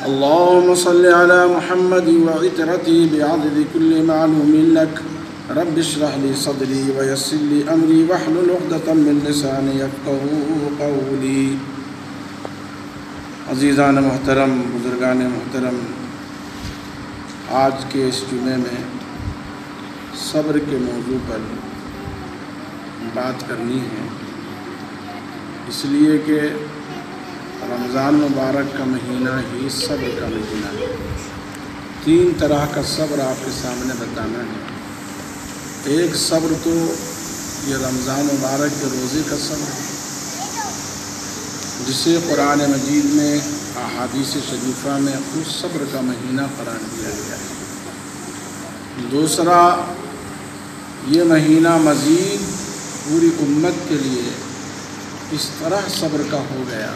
اللهم صل على محمد وعترته بعدد كل معلوم لك. رب اشرح لي صدري ويسر لي امري واحلل عقدة من لساني يفقهوا قولي. عزیزان محترم، بزرگان محترم، آج کے اس جمعے میں صبر کے موضوع پر بات کرنی ہے، اس لیے کہ رمضان مبارک کا مہینہ ہی صبر کا مہینہ ہے. 3 طرح کا صبر آپ کے سامنے بتانا ہے. ایک صبر تو یہ رمضان مبارک کے روزے کا صبر ہے، جسے قرآن مجید میں احادیث شریفہ میں خود صبر کا مہینہ قرار دیا گیا ہے. دوسرا، یہ مہینہ مزید پوری امت کے لیے اس طرح صبر کا ہو گیا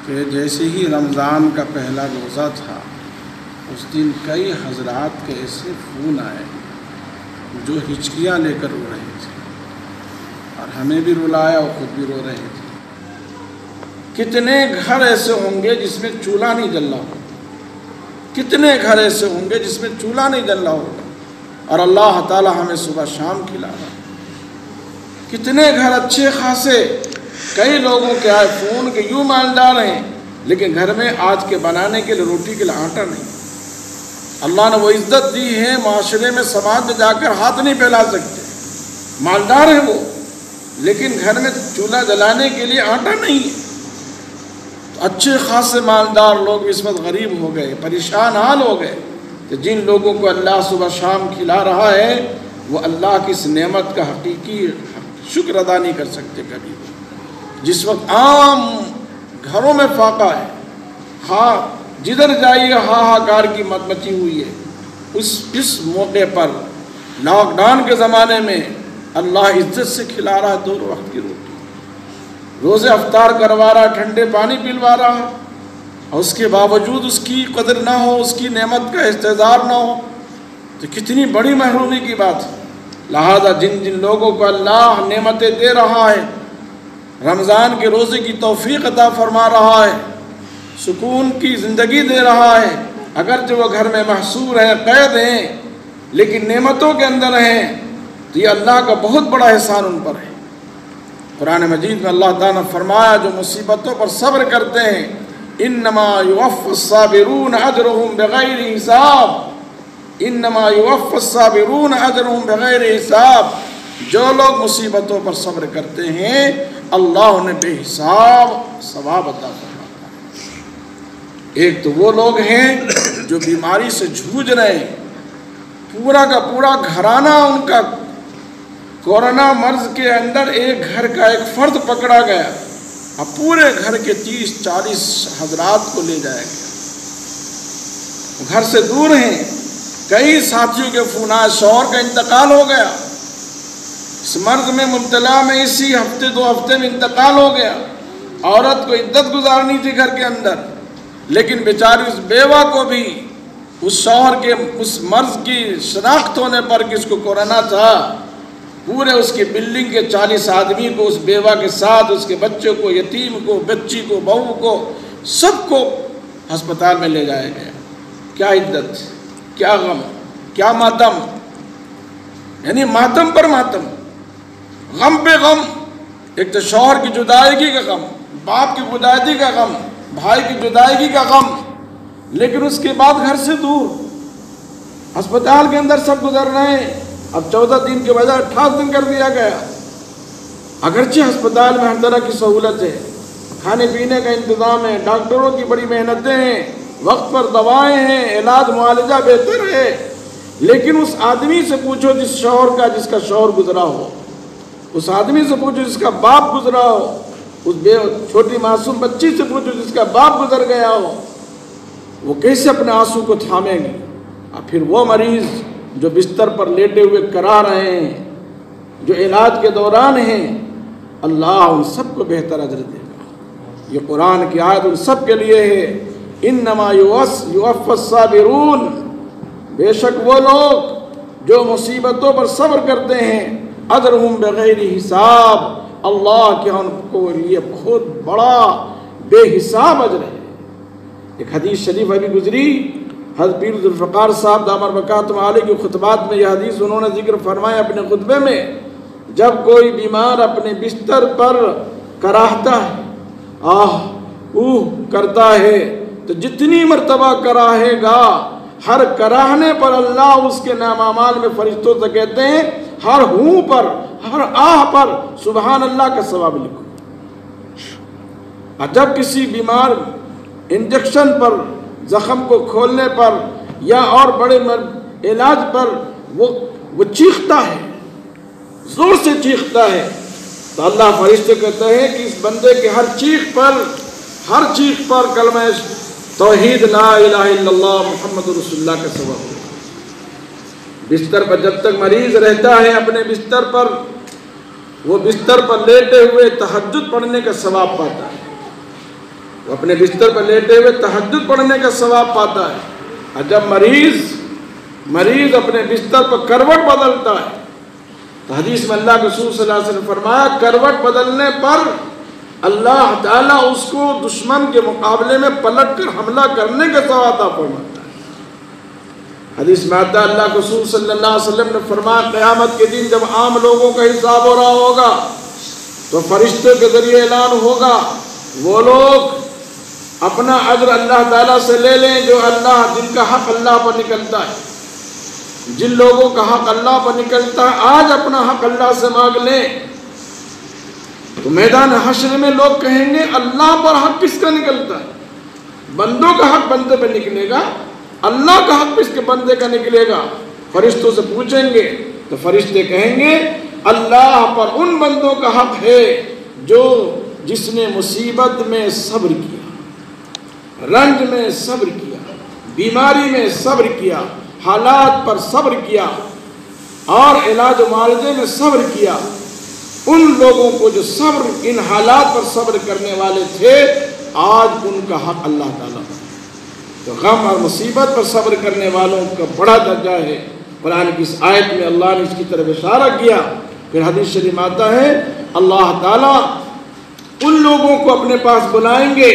کہ جیسے ہی رمضان کا پہلا روزہ تھا، اس دن کئی حضرات کے ایسے فون آئے جو ہچکیاں لے کر رو رہے تھے، اور ہمیں بھی رلایا اور خود بھی رو رہے تھے. کتنے گھر ایسے ہوں گے جس میں چولہا نہیں جل رہا ہوگا، کتنے گھر ایسے ہوں گے جس میں چولہا نہیں جل رہا ہوگا، اور اللہ تعالی ہمیں صبح شام کھلا رہا. کتنے گھر اچھے خاصے کئی لوگوں کے آئے فون کے یوں مالدار ہیں، لیکن گھر میں آج کے بنانے کے لیے روٹی کے لیے آٹا نہیں. اللہ نے وہ عزت دی ہے، معاشرے میں سماج میں جا کر ہاتھ نہیں پھیلا سکتے. مالدار ہیں وہ، لیکن گھر میں چولہا جلانے کے لیے آٹا نہیں ہے. تو اچھے خاصے مالدار لوگ اس وقت غریب ہو گئے، پریشان حال ہو گئے. کہ جن لوگوں کو اللہ صبح شام کھلا رہا ہے، وہ اللہ کی اس نعمت کا حقیقی شکر ادا نہیں کر سکتے کبھی. جس وقت عام گھروں میں فاقہ ہے، ہاں جدھر جائیے ہاہاکار کی مچی ہوئی ہے، اس موقع پر لاک ڈاؤن کے زمانے میں اللہ عزت سے کھلا رہا ہے 2 وقت کی روٹی، روزے افطار کروا رہا، ٹھنڈے پانی پلوا رہا، اور اس کے باوجود اس کی قدر نہ ہو، اس کی نعمت کا استحضار نہ ہو، تو کتنی بڑی محرومی کی بات ہے. لہذا جن لوگوں کو اللہ نعمتیں دے رہا ہے، رمضان کے روزے کی توفیق عطا فرما رہا ہے، سکون کی زندگی دے رہا ہے، اگرچہ وہ گھر میں محصور ہیں، قید ہیں، لیکن نعمتوں کے اندر ہیں، تو یہ اللہ کا بہت بڑا احسان ان پر ہے. قرآن مجید میں اللہ تعالیٰ نے فرمایا جو مصیبتوں پر صبر کرتے ہیں، انما یوفی الصابرون اجرهم بغیر حساب، انما یوفی الصابرون اجرهم بغیر حساب. جو لوگ مصیبتوں پر صبر کرتے ہیں، اللہ انہیں بے حساب ثواب عطا فرماتا ہے. ایک تو وہ لوگ ہیں جو بیماری سے جھوج رہے ہیں، پورا کا پورا گھرانہ ان کا کورونا مرض کے اندر ایک گھر کا ایک فرد پکڑا گیا، اب پورے گھر کے 30-40 حضرات کو لے جایا گیا. گھر سے دور ہیں، کئی ساتھیوں کے فون آئے، شوہر کا انتقال ہو گیا، اس مرض میں مبتلا میں اسی ہفتے 2 ہفتے میں انتقال ہو گیا. عورت کو عدت گزارنی تھی گھر کے اندر، لیکن بیچاری اس بیوہ کو بھی اس شوہر کے اس مرض کی شناخت ہونے پر کہ اس کو کورونا تھا، پورے اس کی بلڈنگ کے 40 آدمی کو، اس بیوہ کے ساتھ اس کے بچوں کو، یتیم کو، بچی کو، بہو کو، سب کو ہسپتال میں لے جایا گیا. کیا عدت، کیا غم، کیا ماتم، یعنی ماتم پر ماتم، غم پہ غم. ایک تو شوہر کی جدائیگی کا غم، باپ کی جدائیگی کا غم، بھائی کی جدائیگی کا غم، لیکن اس کے بعد گھر سے دور، ہسپتال کے اندر سب گزر رہے ہیں. اب 14 دن کے بجائے 28 دن کر دیا گیا. اگرچہ ہسپتال میں ہر طرح کی سہولت ہے، کھانے پینے کا انتظام ہے، ڈاکٹروں کی بڑی محنتیں ہیں، وقت پر دوائیں ہیں، علاج معالجہ بہتر ہے، لیکن اس آدمی سے پوچھو جس کا شوہر گزرا ہو، اس آدمی سے پوچھو جس کا باپ گزرا ہو، اس چھوٹی معصوم بچی سے پوچھو جس کا باپ گزر گیا ہو، وہ کیسے اپنے آنسو کو تھامے گی. اور پھر وہ مریض جو بستر پر لیٹے ہوئے کرا رہے ہیں، جو علاج کے دوران ہیں، اللہ ان سب کو بہتر اجر دے گا. یہ قرآن کی آیت ان سب کے لیے ہے. انما یوفی الصابرون، بے شک وہ لوگ جو مصیبتوں پر صبر کرتے ہیں، اجرہم بغیر حساب، اللہ کے ان کو لیے بہت بڑا بے حساب اجر ہے. ایک حدیث شریف ابھی گزری، حضرت پیر ذوالفقار صاحب دامت برکاتہ عالیہ کے خطبات میں یہ حدیث انہوں نے ذکر فرمایا اپنے خطبے میں، جب کوئی بیمار اپنے بستر پر کراہتا ہے، آہ اوہ کرتا ہے، تو جتنی مرتبہ کراہے گا، ہر کراہنے پر اللہ اس کے نام اعمال میں فرشتوں سے کہتے ہیں ہر ہوں پر، ہر آہ پر سبحان اللہ کا ثواب لکھو۔ اور جب کسی بیمار انجیکشن پر، زخم کو کھولنے پر یا اور بڑے علاج پر وہ چیختا ہے، زور سے چیختا ہے، تو اللہ فرشتے کہتے ہیں کہ اس بندے کے ہر چیخ پر کلمہ توحید لا الہ الا اللہ محمد رسول اللہ کا ثواب ہے۔ بستر پر جب تک مریض رہتا ہے اپنے بستر پر، وہ بستر پر لیٹے ہوئے تہجد پڑھنے کا ثواب پاتا ہے، وہ اپنے بستر پر لیٹے ہوئے تہجد پڑھنے کا ثواب پاتا ہے۔ اور جب مریض اپنے بستر پر کروٹ بدلتا ہے، تو حدیث میں اللہ کے رسول صلی اللہ علیہ وسلم نے فرمایا کروٹ بدلنے پر اللہ تعالیٰ اس کو دشمن کے مقابلے میں پلٹ کر حملہ کرنے کا ثواب عطا فرماتا ہے۔ حدیث میں آتا ہے اللہ کے رسول صلی اللہ علیہ وسلم نے فرمایا قیامت کے دن جب عام لوگوں کا حساب ہو رہا ہوگا تو فرشتوں کے ذریعے اعلان ہوگا، وہ لوگ اپنا اجر اللہ تعالیٰ سے لے لیں جو جن کا حق اللہ پر نکلتا ہے، جن لوگوں کا حق اللہ پر نکلتا ہے آج اپنا حق اللہ سے مانگ لیں۔ تو میدان حشر میں لوگ کہیں گے اللہ پر حق کس کا نکلتا ہے؟ بندوں کا حق بندے پہ نکلے گا، اللہ کا حق کس کے بندے کا نکلے گا؟ فرشتوں سے پوچھیں گے تو فرشتے کہیں گے اللہ پر ان بندوں کا حق ہے جس نے مصیبت میں صبر کیا، رنج میں صبر کیا، بیماری میں صبر کیا، حالات پر صبر کیا اور علاج و معالجے میں صبر کیا۔ ان لوگوں کو جو صبر ان حالات پر صبر کرنے والے تھے آج ان کا حق اللہ تعالیٰ پر۔ تو غم اور مصیبت پر صبر کرنے والوں کا بڑا درجہ ہے۔ قرآن کی اس آیت میں اللہ نے اس کی طرف اشارہ کیا۔ پھر حدیث شریف میں آتا ہے اللہ تعالیٰ ان لوگوں کو اپنے پاس بلائیں گے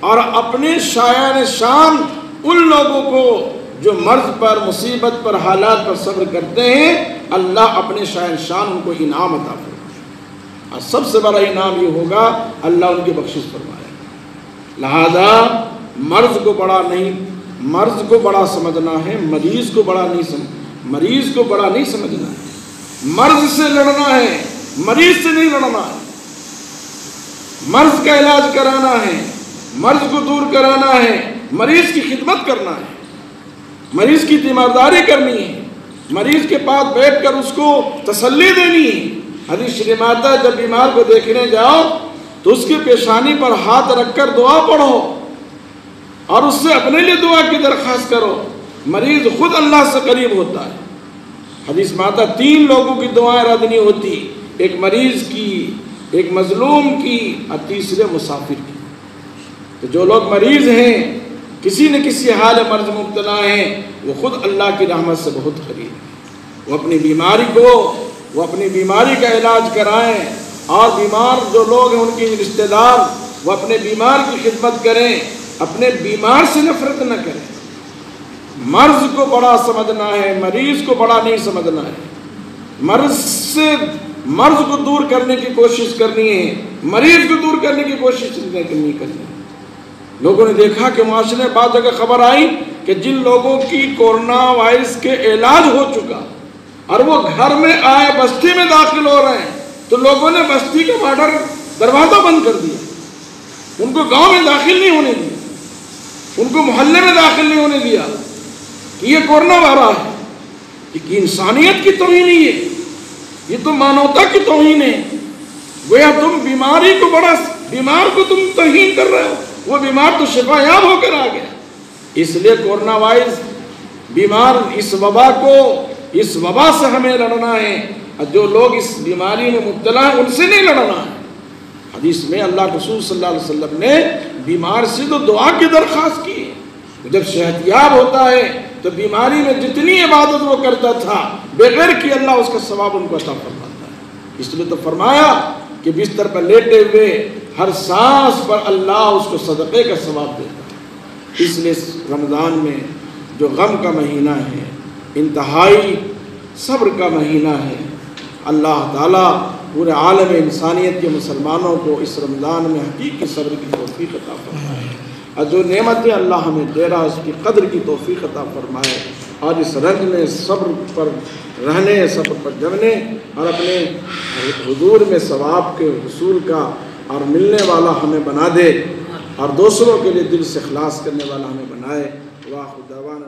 اور اپنے شایان شان ان لوگوں کو جو مرض پر، مصیبت پر، حالات پر صبر کرتے ہیں، اللہ اپنے شایان شان ان کو انعام عطا فرمائے۔ اور سب سے بڑا انعام یہ ہوگا اللہ ان کی بخشش فرمائے۔ لہذا مرض کو بڑا سمجھنا ہے، مریض کو بڑا نہیں سمجھنا ہے۔ مرض سے لڑنا ہے، مریض سے نہیں لڑنا ہے۔ مرض کا علاج کرانا ہے، مرض کو دور کرانا ہے، مریض کی خدمت کرنا ہے، مریض کی تیمارداری کرنی ہے، مریض کے پاس بیٹھ کر اس کو تسلی دینی ہے۔ حدیث شریف آتا ہے جب بیمار کو دیکھنے جاؤ تو اس کی پیشانی پر ہاتھ رکھ کر دعا پڑھو اور اس سے اپنے لیے دعا کی درخواست کرو، مریض خود اللہ سے قریب ہوتا ہے۔ حدیث میں آتا ہے 3 لوگوں کی دعائیں رد نہیں ہوتی، ایک مریض کی، ایک مظلوم کی اور تیسرے مسافر کی۔ تو جو لوگ مریض ہیں، کسی نہ کسی حال مرض مبتلا ہیں، وہ خود اللہ کی رحمت سے بہت قریب ہیں۔ وہ اپنی بیماری کا علاج کرائیں، اور بیمار جو لوگ ہیں ان کی رشتہ دار وہ اپنے بیمار کی خدمت کریں، اپنے بیمار سے نفرت نہ کریں۔ مرض کو بڑا سمجھنا ہے، مریض کو بڑا نہیں سمجھنا ہے۔ مرض کو دور کرنے کی کوشش کرنی ہے، مریض کو دور کرنے کی کوشش نہیں کرنی ہے۔ لوگوں نے دیکھا کہ معاشرے میں بعض جگہ خبر آئی کہ جن لوگوں کی کورونا وائرس کے علاج ہو چکا اور وہ گھر میں آئے بستی میں داخل ہو رہے ہیں تو لوگوں نے بستی کا بارڈر دروازہ بند کر دیا، ان کو گاؤں میں داخل نہیں ہونے دیا، ان کو محلے میں داخل نہیں ہونے دیا کہ یہ کورونا وائرس ہے۔ یہ انسانیت کی توہین نہیں ہے، یہ تو مانوتا کی توہین ہے۔ گویا تم بیمار کو تم توہین کر رہے ہو، وہ بیمار تو شفا یاب ہو کر آ گیا۔ اس لیے کورونا وائرس بیمار اس وبا سے ہمیں لڑنا ہے، اور جو لوگ اس بیماری میں مبتلا ہیں ان سے نہیں لڑنا ہے۔ حدیث میں اللہ کے رسول صلی اللہ علیہ وسلم نے بیمار سے تو دعا کی درخواست کی، جب صحت یاب ہوتا ہے تو بیماری میں جتنی عبادت وہ کرتا تھا بغیر کہ اللہ اس کا ثواب ان کو عطا فرماتا ہے۔ اس لیے تو فرمایا کہ بستر پر لیٹے ہوئے ہر سانس پر اللہ اس کو صدقے کا ثواب دیتا ہے۔ اس لیے رمضان میں جو غم کا مہینہ ہے، انتہائی صبر کا مہینہ ہے، اللہ تعالیٰ پورے عالم انسانیت کے مسلمانوں کو اس رمضان میں حقیقی صبر کی توفیق عطا فرمائے، اور جو نعمتیں اللہ ہمیں دے رہا اس کی قدر کی توفیق عطا فرمائے، اور اس رنگ میں صبر پر رہنے، صبر پر جمنے، اور اپنے حضور میں ثواب کے حصول کا اور ملنے والا ہمیں بنا دے، اور دوسروں کے لیے دل سے اخلاص کرنے والا ہمیں بنائے۔ وآخر دعوانا